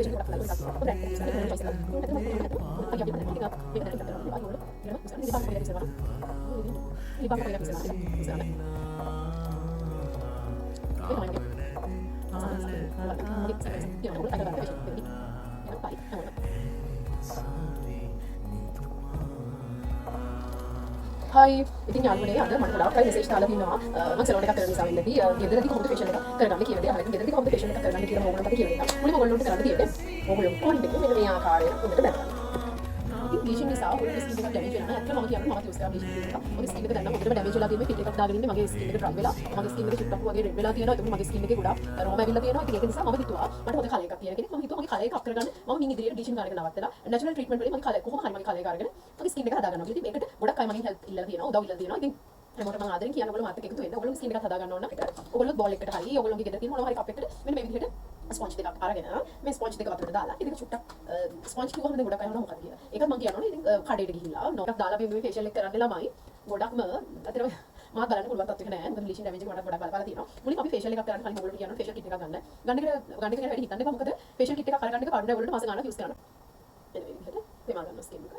facial product lain tak brand sebenarnya choice lah lagi apa kita beda dari kita baru ya misalnya di bawah beda bisa di bawah beda bisa misalnya Hai, ඉතින් යාළුවනේ අද මට ගොඩාක් අය message දාලා තිනවා මම salon එකක් කරන නිසා වෙන්නදී ගෙදරදී කොහොමද ෆේෂියල් එකක් කරගන්නේ කියන දේ අහලා ගෙදරදී කොහොමද ෆේෂියල් එකක් කරගන්නේ කියලා ඕගොල්ලන්ට කියලා දෙනවා. මුලින්ම ඔයගොල්ලන්ට කරන්න තියෙන්නේ ඔයගොල්ලෝ කොහොමද මෙන්න මේ ආකාරයට හොඳට බැලගන්න. ඉතින් බ්ලීචින් නිසා ඔයගොල්ලෝ ස්කින් එක ඩැමේජ් වෙනවා. ඇත්තටම මම කියන්නේ මම යූස් කරා බ්ලීචින් එක. මගේ ස්කින් එක දැන් නම් හොඳට ඩැමේජ් වෙලා තියෙන්නේ. පිට එකක් දාගෙන ඉන්නේ මගේ ස්කින් එක ඩ්‍රයි වෙලා. මගේ ස්කින් එක චුට්ටක් වගේ රෙඩ් වෙලා තියෙනවා. ඒක මගේ ස්කින් එකේ ගොඩාක් රෝම ඇවිල්ලා තියෙනවා. ඉතින් ඒක නිසා මම හිතුවා මට හොඳ කලර් එකක් තියෙන කෙනෙක්. මම හිතුවා මගේ කලර් එක අප් කරගන්න මම මින් ඉදිරියට බ්ලීචින් ගන්න එක නවත්තලා නැචරල් ට්‍රීට්මන්ට් වලින් මගේ කලර් කොහොම හරි මගේ කලර් එක අරගෙන මගේ ස්කින් එක හදා ගන්නවා. ඉතින් මේකට ගොඩක් අය මගෙන් හෙල්ප් ඉල්ලලා තියෙනවා. උදව් ඉල්ලලා තියෙනවා. ඉතින් හැමෝටම මම ආදරෙන් කියන ඔයගොල්ලෝ මාත් එක්ක එකතු වෙන්න. ඔයගොල්ලෝ ස්කින් එකක් හදා ගන්න ඕන. ඔයගොල්ලෝ බෝල් එකකට හරි ඔයගොල්ලෝගේ ගෙදර තියෙන මොනවා හරි කප් එකකට මෙන්න මේ විදිහට ස්පොන්ජ් දෙකක් අරගෙන මේ ස්පොන්ජ් දෙක වතුරට දාලා ඒක චුට්ටක් ස්පොන්ජ් කිව්වම දැන් ගොඩක් අය මොනවද කියලා. ඒකත් මම කියනවා නේ ඉතින් කඩේට ගිහිල්ලා නොටක් දාලා මේ ෆේෂියල් එක කරන්න ළමයි ගොඩක්ම අතන මාත් බලන්න පුළුවන් තත්ත්වයක නෑ. මොකද බ්ලීචින් ඩැමේජ් එක මට ගොඩක් බලපාලා තියෙනවා. මුලින් අපි ෆේෂියල් එකක් කරන්න කලින් ඔයගොල්ලෝ කියනවා ෆේෂියල් කිට් එකක් ගන්න. ගන්න එක වැඩි හිතන්න එපා. මොකද ෆේෂියල් කිට් එකක් අරගන්න එක කඩේ ඔයගොල්ලෝ මාස ගන්නක් යූස් කරන්න. එන මේ විදිහට තේමා ගන්න ස්කින් එක.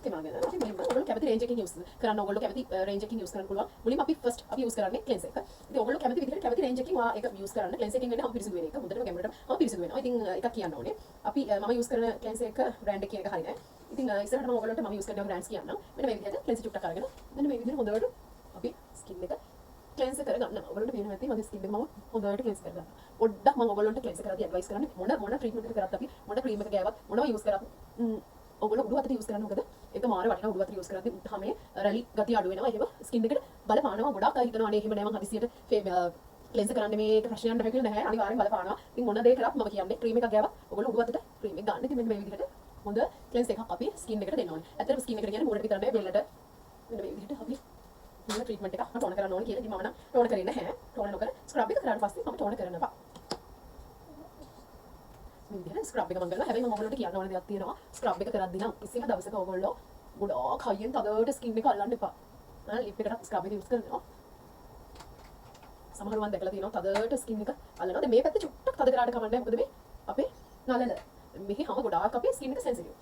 තේමා ගන්න. ඉතින් මුලින්ම ඔයගොල්ලෝ කැමති රේන්ජ් එකකින් යූස් කරන්න. ඔයගොල්ලෝ කැමති රේන්ජ් එකකින් යූස් කරන්න පුළුවන්. මුලින්ම අපි ෆස්ට් අපි යූස් කරන්නේ ක්ලෙන්ස් එක. ඉතින් ඔයගොල්ලෝ කැමති විදිහට කැමති රේන්ජ් එකකින් ඒක යූස් කරන්න. ක්ලෙන්ස් එකකින් වෙන්නේ අපිරිසුදු වෙන එක. හොඳටම කැමරේට අපිරිසුදු වෙනවා. ඉතින් එකක් කියන්න ඕනේ. අපි මම යූස් කරන ක්ලෙන්ස් එක බ්‍රෑන්ඩ් එක කියන එක හරි නෑ. ඉතින් ඉස්සරහට මම ඔයගොල්ලන්ට මම යූස් කරන බ්‍රෑන්ඩ්ස් කියන්නම්. මෙන්න මේ විදිහට ක්ලෙන්ස් චුට්ටක් අරගෙන මෙන්න මේ විදිහට හොඳට අපි ස්කින් එක ක්ලෙන්ස් කරගන්න. ඔයගොල්ලන්ට පේනවා ඇති මගේ ස්කින් එක මම හොඳට ක්ලෙන්ස් කරගන්නවා. පොඩ්ඩක් මම ඔයගොල්ලන්ට ක්ලෙන්ස් කරද්දී ඇඩ්වයිස් කරන්නේ මොන ට්‍රීට්මන්ට් එක කරත් අපි මොන ක්‍රීම් එක ගෑවත් මොනවා යූස් කරත් ඔයගොල්ලෝ උඩු අතට යූස් කරන්න. මොකද ඒක මාර වටිනා උඩු අතට යූස් කරද්දී උත්හමේ රැලි ගතිය අඩු වෙනවා. ඒක ස්කින් එකට බලපානවා. ගොඩක් අය හිතනවා අනේ එහෙම නෑ මම හදිසියට ක්ලෙන්ස් කරන්න මේක ප්‍රශ්නයක් නැහැ කියලා නැහැ. අනිවාර්යෙන් බලපානවා. ඉතින් මොන දේ කරත් මම කියන්නේ ක්‍රීම් එකක් ගෑවත් ඔයගොල්ලෝ උඩු අතට ක්‍රීම් එක ගන්න. ඉතින් මෙන්න මේ විදිහට හොඳ ක්ලෙන්ස් එකක් අපි ස්කින් එකට දෙන්න ඕනේ. ඇත්තටම ස්කින් එකට කියන්නේ මූණට විතර නෑ බෙල්ලට. මෙන්න මේ විදිහට අපි මොන ට්‍රීට්මන්ට් එකක් ටෝන කරන්න ඕනේ කියලා. ඉතින් මම නම් ටෝන කරන්නේ නැහැ. ටෝන නොකර ස්ක්‍රබ් එක කරාට පස්සේ මම ටෝන කරනවා. මේ විදිහට ස්ක්‍රබ් එක මම කරනවා. හැබැයි මම ඔයගොල්ලන්ට කියන්න ඕන දෙයක් තියෙනවා. ස්ක්‍රබ් එක කරද්දී නම් කිසිම දවසක ඔයගොල්ලෝ ගොඩාක් හයියෙන් තදට ස්කින් එක අල්ලන්න එපා. ලිප් එකට ස්ක්‍රබ් එක යූස් කරනවා. සමහරව මම දැකලා තියෙනවා තදට ස්කින් එක අල්ලනවා. දැන් මේ පැත්තේ චුට්ටක් තද කරාට කමන්නේ. මොකද මේ අපේ නලල මෙහි හැම ගොඩාක් අපේ ස්කින් එක සෙන්සිටිව්.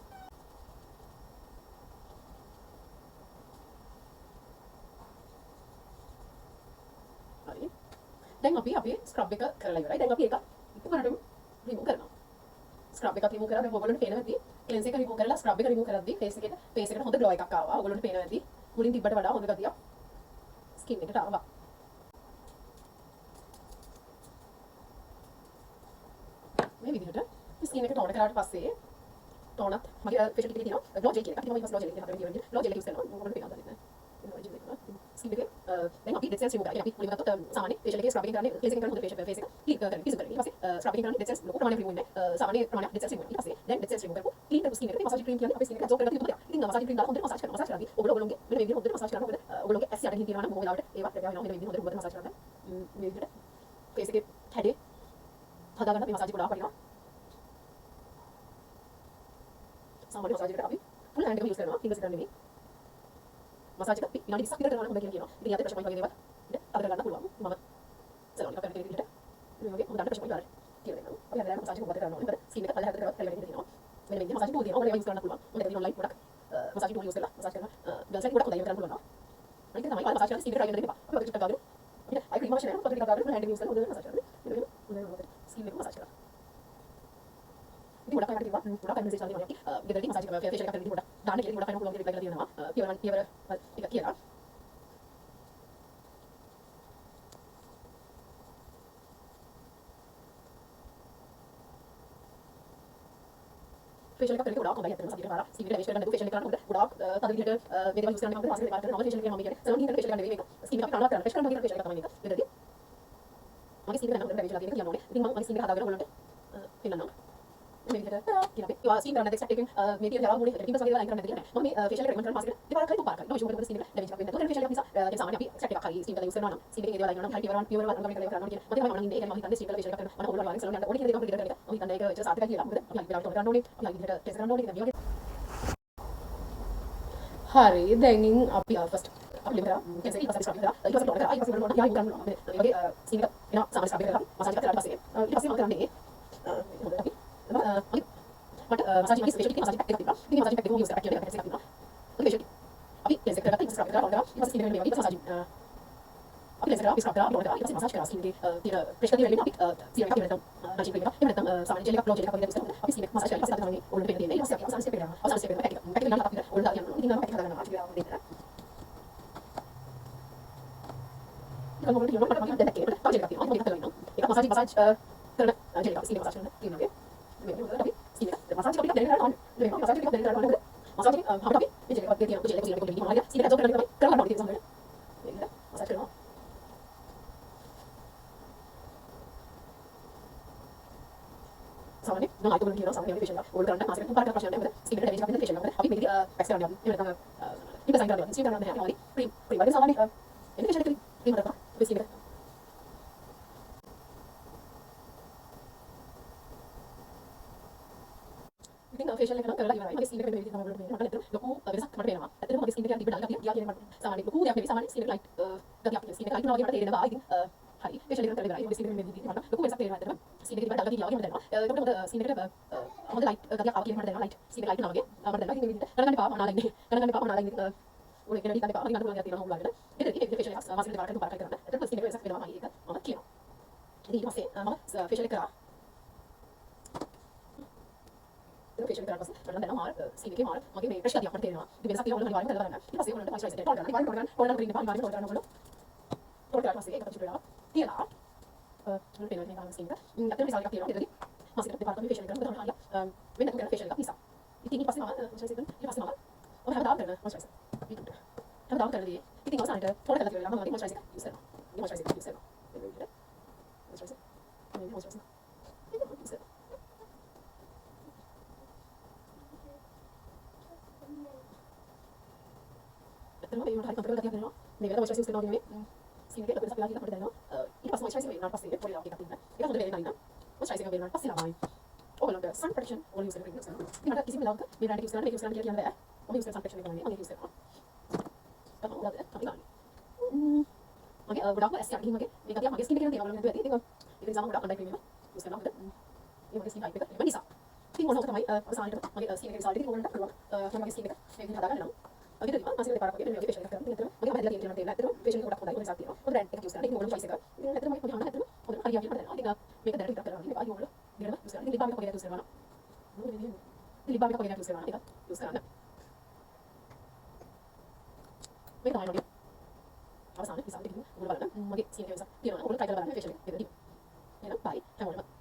හරි. දැන් අපි අපේ ස්ක්‍රබ් එක කරලා ඉවරයි. දැන් අපි ඒක ඉක්මනටම රිමූව් කරනවා. ස්ක්‍රබ් එකක් රිමූව් කරලා දැන් ඔයගොල්ලන්ට පේනවා ඇති ක්ලෙන්ස් එක රිමූව් කරලා ස්ක්‍රබ් එක රිමූව් කරද්දී ෆේස් එකට හොඳ ග්ලෝ එකක් ආවා. ඔයගොල්ලන්ට පේනවා ඇති මුලින් තිබ්බට වඩා හොඳ ගතියක් ස්කින් එකට ආවා. මේ විදිහට ස්කින් එක ටෝන කරාට පස්සේ ටෝනත් මගේ ෆේෂියල් කිට් එකේ තියෙනවා ග්ලෝ ජෙල් කියන එක. ඉතින් මම ඊපස් ග්ලෝ ජෙල් එක හදන්න ගියා. ග්ලෝ ජෙල් එක යූස් කරනවා. ඔයගොල්ලන්ට පේනවා දැන් නේද? ජෙල් එක ස්කින් එකේ දැන් අපි ඩෙඩ් සෙල්ස් රිමූව් කරලා අපි මුලින්ම ගත්තොත් සාමාන්‍ය ෆේෂියල් එකේ ස්ක්‍රබ් එකකින් කරන්නේ ක්ලෙන්සින් කරන හොඳ ෆේස් එක ක්ලීන් කරලා පිසු කරලා ඊට පස්සේ ස්ක්‍රබ් එකකින් කරන්නේ ඩෙඩ් සෙල්ස් ලොකු ප්‍රමාණයක් රිමූව් වෙන්නේ සාමාන්‍ය ප්‍රමාණයක් ඩෙඩ් සෙල්ස් රිමූව් ඊට පස්සේ දැන් ඩෙඩ් සෙල්ස් රිමූව් කරපුවා ක්ලීන් කරපු ස්කින් එකට මසාජ් ක්‍රීම් කියන්නේ අපේ ස්කින් එක ඇබ්සෝබ් කරලා තියෙන දෙයක්. ඉතින් මසාජ් ක්‍රීම් දාලා හොඳට මසාජ් කරනවා. ඔයගොල්ලෝගේ මෙන්න මේ විදිහට හොඳට මසාජ් කරනවා. මොකද ඔයගොල්ලෝගේ ඇස් යටින් තියෙනවා නම් බොහෝ වෙලාවට ඒවත් රැකගෙන යනවා. මෙන්න මේ විදිහට හොඳට මසාජ් කරනවා. මේ විදිහට ෆේස් එකේ හැඩේ හදා ගන්න මේ මසාජ් ගොඩාක් වටිනවා. සාමාන්‍ය මසාජ් එකට අපි ෆුල් හෑන්ඩ් එක යූස් කරනවා. ෆින්ගර්ස් එක නෙමෙයි. මසාජ් එක අපි විනාඩි 20ක් විතර කරනවා නම් හොඳ කියලා කියනවා. ඉතින් යතේ ප්‍රශ්න වගේ දේවල් අද කරගන්න පුළුවන්. මම සලෝන් එකක් කරන විදිහට මේ වගේ හොඳට ප්‍රශ්න වගේ කියලා දෙනවා. අපි හදලා මසාජ් එක හොඳට කරනවා. මොකද ස්කින් එක පල්ලෙහාට කරවත් හරියට තියෙනවා. මෙන්න මේ විදිහට මසාජ් ටූල් තියෙනවා. ඔයාලා යූස් කරන්න පුළුවන්. ඔයාලා ඔන්ලයින් ගොඩක් මසාජ් ටූල් යූස් කරලා මසාජ් කරනවා. ගර්ල්ස් ලයික් ගොඩක් හොඳයි කරන්න පුළුවන්. අනිත් තමයි ඔයාලා මසාජ් කරලා ස්කින් එක try කරන්න දෙන්න එපා. අපි ඔකට චුට්ටක් දාගෙන අපිට අයි ක්‍රීම් අවශ්‍ය නැහැ. ඔකට ටිකක් දාගෙන හෑන්ඩ් එක යූස් කරලා හොඳට මසාජ් කරනවා. හොඳට ස්කින් එක මසාජ් කරනවා. ඉතින් ගොඩක් අයට කිව්වා ගොඩක් අය මෙසේජ් දාලා තියෙනවා අපි ගෙදරදී මසාජ් කරලා ෆේෂියල් එකක් කරලා ඉතින් ගොඩක් දාන්න කියලා ගොඩක් අය පුළුවන් කියලා රිප්ලයි කරලා තියෙනවා. පියවර ටික කියලා. ෆේෂියල් එකක් කරලා ගොඩාක් හොඳයි අතන මසාජ් කරලා ස්කින් එක ඩැමේජ් කරගන්න නැතුව ෆේෂියල් එක කරන්න ගොඩාක් තද විදිහට මේ දේවල් යූස් කරන්න මම මාස්ක් එක කරනවා ෆේෂියල් එකේ මම කියන්නේ සලෝන් එකේ ෆේෂියල් එක නෙවෙයි මේක ස්කින් එක කරනවා ෆේෂියල් කරනවා ෆේෂියල් එක තමයි මේක ගෙදරදී මගේ ස්කින් එක නම් ඩැමේජ් වෙලා තියෙන එක කියන්න ඕනේ. ඉතින් මම මගේ ස්කින් එක හදාගෙන ඔයගොල්ලන්ට පෙන්නන්නම්. මේ විදිහට කියලා අපි ස්කින් කරන දෙයක් ටෙකින් මේක ජරා මොනේ ටිකස් වගේ දේවල් අයින් කරන්න දෙයක් නැහැ. මම මේ ෆේෂියල් එක රෙකමන්ඩ් කරන මාස්ක් එක දෙපාරක් හරි තුන්පාරක් හරි නෝ ෂුගර් මොකද ස්කින් එක ඩැමේජ් එකක් වෙන්නේ නැතුව ෆේෂියල් එක නිසා දැන් සාමාන්‍ය අපි සෙට් එකක් හරි ස්කින් එක යූස් කරනවා නම් ස්කින් එකේ දේවල් අයින් කරනවා හරි පියවර අංගම් එක කරනවා කියන මම තමයි මම ඉන්නේ ඒක මම හිතන්නේ ස්කින් එක ෆේෂියල් එක කරනවා මම ඔයගොල්ලෝ වගේ සලෝන් යන්න ඕනේ කියන දේ මම පිළිගන්න එක මම හිතන්නේ ඒක ඇත්තට සාර්ථකයි කියලා. මොකද අපි අයින් කරන්න ඕනේ අපි අයින් විදිහට ටෙස්ට් කරන්න ඕනේ කියන මේ වගේ හරි දැන් අපි ෆස්ට් අපි ලිවරා කෙන්සේ ඊපස් ස්ක්‍රබ් කරලා ඊපස් ටෝන කරලා ඊපස් ටෝන කරලා යා ගන්න මේ වගේ ස්කින් එක එනවා සාමාන්‍ය ස්ක්‍රබ් කරලා මසාජ් කරලා ඊට පස්සේ මම කරන්නේ හොඳට අපි මට මසාජ් මගේ ස්පෙෂල් එකේ මසාජ් පැක් එකක් තිබුණා. ඉතින් මසාජ් පැක් එක යූස් කරලා කියන්නේ පැක් එකක් තිබුණා. ඔක ස්පෙෂල්. අපි ලෙන්ස් එක කරගත්තා ඉස්සර ස්ක්‍රබ් කරලා ඊට පස්සේ ස්කින් එක මේ වගේ මසාජ් අපි ලෙන්ස් එක ස්ක්‍රබ් කරලා ඊට පස්සේ මසාජ් කරලා ස්කින් එකේ තියෙන ප්‍රෙෂර් එක වෙලෙන්න අපි සිරම් එකක් වෙනතම් නැෂින් ක්‍රීම් එකක් එහෙම නැත්නම් සාමාන්‍ය ජෙල් එකක් ලෝ ජෙල් එකක් වගේ දෙයක් අපි ස්කින් එක මසාජ් කරලා ඊට පස්සේ තමයි ඕල්ඩ් එක තියෙන්නේ. ඊට පස්සේ අපි අවසාන ස්ටෙප් එක යනවා. අවසාන ස්ටෙප් එක පැක් එක. පැක් එක ගන්න අපිට ඕල්ඩ් දාලා යනවා. ඉතින් මම පැක් එක හදාගන්නවා. ටික දෙන්න. ඉතින් මොකද කියනවා මට මගේ දැක්කේ මට තව ජෙල් එකක් තියෙනවා. මම ඒක කරලා ඉන්නවා. ඒක මසාජ් කරන ජෙල් එකක් ස්කින් එක මසාජ් කරන ක්‍රීම් එකේ. මේ මොකද අපි ස්කින් එක මසාජ් කරලා දෙන්න කරලා මේ මසාජ් කරලා දෙන්න කරලා මසාජ් එක අපිට අපි මේ ජෙල් එකක් තියෙනවා. ජෙල් එක කොහොමද ස්කින් එක ඇබ්සෝබ් කරලා තමයි කරලා බලන්න තියෙන්නේ. මේක මසාජ් කරනවා. සාමාන්‍ය නම් ආයතන වල කියනවා සාමාන්‍ය ෆේෂල් එක ඕල්ඩ් කරන්න මාසෙකට තුන්පාරක් ප්‍රශ්නයක් නැහැ. මොකද ස්කින් එකට ඩැමේජ් එකක් වෙන ෆේෂල් එකක්. අපි මේක පැක්ස් කරන්න යනවා. එහෙම නැත්නම් ඉන්ඩිසයින් කරන්න යනවා. ස්කින් කරන්න නැහැ. ක්‍රීම් වගේ සාමාන්‍ය එන්නේ ෆේෂල් එක ක්‍රීම් කරලා අපි ස්කින් එක ඉතින් ෆේෂල් එක නම් කරලා ඉවරයි. මගේ ස්කින් එක මේ විදිහට තමයි වලට මේක. මට ලොකු වෙනසක් මට පේනවා. ඇත්තටම මගේ ස්කින් එක ටික ඩල් ගතියක් කියන්නේ මට සාමාන්‍ය ලොකු දෙයක් නෙවෙයි. සාමාන්‍ය ස්කින් එක ලයිට් ගතියක්. ස්කින් එක ලයිට් වෙනවා වගේ මට තේරෙනවා. ඉතින් හරි ෆේෂල් එක කරලා ඉවරයි. මගේ ස්කින් එක මේ විදිහට මට ලොකු වෙනසක් පේනවා. ඇත්තටම ස්කින් එක ටික ඩල් ගතියක් වගේ මට දැනෙනවා. ඒකට මොකද ස්කින් එකට හොඳ ලයිට් ගතියක් ආවා කියන මට දැනෙනවා. ලයිට් ස්කින් එක ලයිට් වෙනවා වගේ මට දැනෙනවා. ඉතින් මේ විදිහට ගණන් ගන්න එපා. අනාලා ඉන්නේ. ගණන් ගන්න එපා. අනාලා ඉන්නේ. ඔය කෙනෙක් ගන්න එපා. මගේ ගන්න පුළුවන් දෙයක් තියෙනවා හොම්ලාගෙන. ඒක ෆේෂල් එක මාසෙකට දෙපාරක් තුන්පාරක් කරන්න. ඇත්තටම ස්කින් එක වෙනසක් වෙනවා. මම ඒක මම කියනවා. ඉතින් ඊට පස්සේ මම ෆේෂල් එක කරා. ෆේෂල් කරලා පස්සේ මට දැනෙනවා මාර ස්කින් එකේ මාර මගේ මේ ප්‍රෙෂර් ටිකක් මට තේරෙනවා. ඉතින් වෙනසක් තියෙනවා ඔයාලා අනිවාර්යෙන්ම කරලා බලන්න. ඊට පස්සේ ඔයාලට මොයිස්චරයිසර් ටෝල් කරන්න. ඔයාලට ක්‍රීම් එක අනිවාර්යෙන්ම ටෝල් කරන්න ඕන. ටෝල් කරලා පස්සේ ඒක චුට්ටක් තියලා මම පේනවා මේක ස්කින් එක. අතන රිසල්ට් එකක් තියෙනවා. ඒකදී මාසෙකට දෙපාරක් මේ ෆේෂල් එක කරනවා. මම හරිය වෙන කරන ෆේෂල් එකක් නිසා. ඉතින් ඊට පස්සේ මම මොයිස්චරයිසර් ඊට පස්සේ මම හැමදාම කරන මොයිස්චරයිසර්. හැමදාම කරනදී ඉතින් අවසානයේ ටෝල් කරලා කියලා මම මගේ මොයිස්චරයිසර් යූස් කරනවා. මේ මොයිස්චරයිසර් යූස් කරනවා. මේ විදිහට මොයිස්චරයිසර් මේ මොයිස්චරයිසර් යූස් කරනවා. ඇත්තටම මේ වුණාට හරි කම්ෆර්ටබල් ගතියක් දැනෙනවා. මේ වෙලාවට මොයිස්චරයිසර් යූස් කරනවා කියන්නේ ස්කින් එකේ ලොකු වෙනසක් වෙලා කියලා අපිට දැනෙනවා. ඊට පස්සේ මොයිස්චරයිසර් වෙනාට පස්සේ පොඩි ලාක් එකක් තියෙනවා. ඒක හොඳ වෙන්නේ නැහැ. මොයිස්චරයිසර් එක වෙනාට පස්සේ ලාමයි. ඕගොල්ලන්ට sun protection ඕල් යූස් කරලා ඉන්නවා. ඉතින් මට කිසිම වෙලාවක මේ බ්‍රෑන්ඩ් එක යූස් කරන්න කියලා කියන්න බෑ. මම යූස් කරන sun protection එක තමයි මම යූස් කරනවා. තමයි උඩට තමයි ගන්න. මගේ ගොඩක්ම ඇස් යටින් මගේ මේක තියා මගේ ස්කින් එකේ තියෙන ඔයගොල්ලෝ හිතුවා ඇති. ඒක නිසා මම ගොඩක් අන්ඩර් ක්‍රීම් එක යූස් කරනවා. මේ මගේ ස්කින් ටයිප් එක නිසා. ඉතින් ඕනෝක තමයි අවසානයේට මගේ ස්කින් එකේ රිසල්ට් එක ඕගොල්ලන්ට පුළුවන්. මම මගේ ස්කින් එක මේ විදිහට හදාගන්නවා. අද විතර මාසෙකට දෙපාරක් වගේ මේ ෆේෂල් එකක් කරනවා. ඉතින් මගේ මම හැදලා තියෙනවා. ඇත්තටම ෆේෂල් එක ගොඩක් හොඳයි. වෙනසක් තියෙනවා. ඔය බ්‍රෑන්ඩ් එකක් යූස් කරනවා. ඉතින් ඕගොල්ලෝ choice එක. ඉතින් ඇත්තටම මගේ හොඳ ඇත්තටම හොඳ හරියට මට දැනෙනවා. ඉතින් මේක දැනට විතර කරනවා. ඉතින් ආයෙ ඕගොල්ලෝ ඊළඟ යූස් කරනවා. ඉතින් ලිබ් බාම් එක වගේ යූස් කරනවා. ලිබ් බාම් එක වගේ යූස් කරනවා. ඒක යූස් කරන්න. මේක තමයි මගේ අවසාන රිසල්ට් එක. ඔයගොල්ලෝ බලන්න. මගේ ස්කින් එකේ වෙනසක් තියෙනවා. ඔයගොල්ලෝ try කරලා බලන්න ෆේෂල් එක. ඒක දිග. එහෙනම් bye. හැමෝටම